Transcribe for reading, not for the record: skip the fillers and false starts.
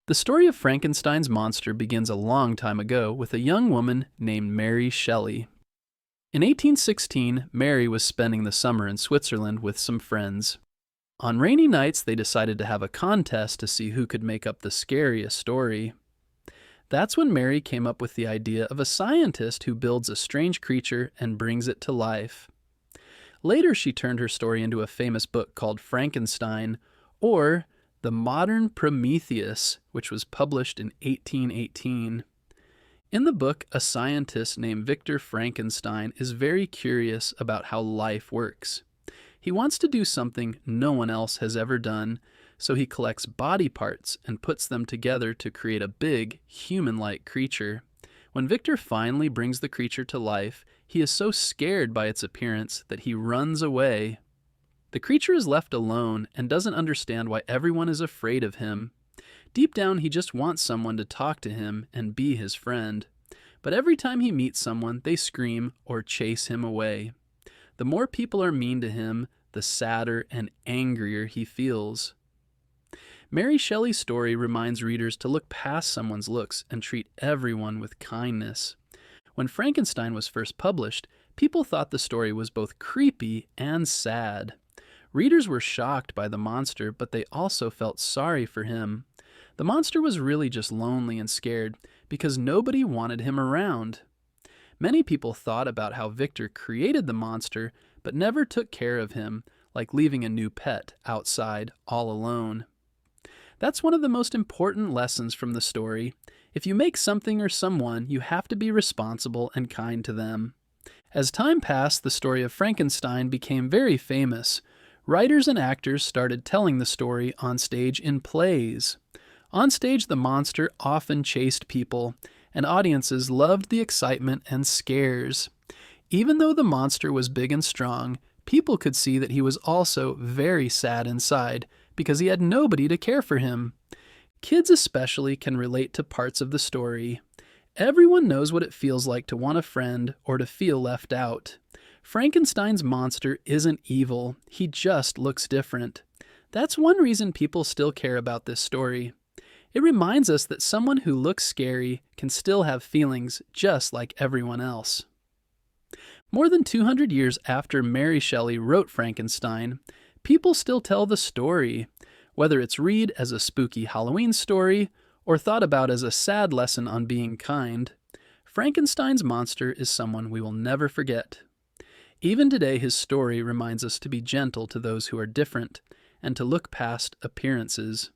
The story of Frankenstein's monster begins a long time ago with a young woman named Mary Shelley. In 1816, Mary was spending the summer in Switzerland with some friends. On rainy nights, they decided to have a contest to see who could make up the scariest story. That's when Mary came up with the idea of a scientist who builds a strange creature and brings it to life. Later, she turned her story into a famous book called Frankenstein, or The Modern Prometheus, which was published in 1818. In the book, a scientist named Victor Frankenstein is very curious about how life works. He wants to do something no one else has ever done, so he collects body parts and puts them together to create a big, human-like creature. When Victor finally brings the creature to life, he is so scared by its appearance that he runs away. The creature is left alone and doesn't understand why everyone is afraid of him. Deep down, he just wants someone to talk to him and be his friend. But every time he meets someone, they scream or chase him away. The more people are mean to him, the sadder and angrier he feels. Mary Shelley's story reminds readers to look past someone's looks and treat everyone with kindness. When Frankenstein was first published, people thought the story was both creepy and sad. Readers were shocked by the monster, but they also felt sorry for him. The monster was really just lonely and scared because nobody wanted him around. Many people thought about how Victor created the monster, but never took care of him, like leaving a new pet outside all alone. That's one of the most important lessons from the story. If you make something or someone, you have to be responsible and kind to them. As time passed, the story of Frankenstein became very famous. Writers and actors started telling the story on stage in plays. On stage, the monster often chased people, and audiences loved the excitement and scares. Even though the monster was big and strong, people could see that he was also very sad inside because he had nobody to care for him. Kids especially can relate to parts of the story. Everyone knows what it feels like to want a friend or to feel left out. Frankenstein's monster isn't evil, he just looks different. That's one reason people still care about this story. It reminds us that someone who looks scary can still have feelings just like everyone else. More than 200 years after Mary Shelley wrote Frankenstein, people still tell the story, whether it's read as a spooky Halloween story or thought about as a sad lesson on being kind. Frankenstein's monster is someone we will never forget. Even today, his story reminds us to be gentle to those who are different and to look past appearances.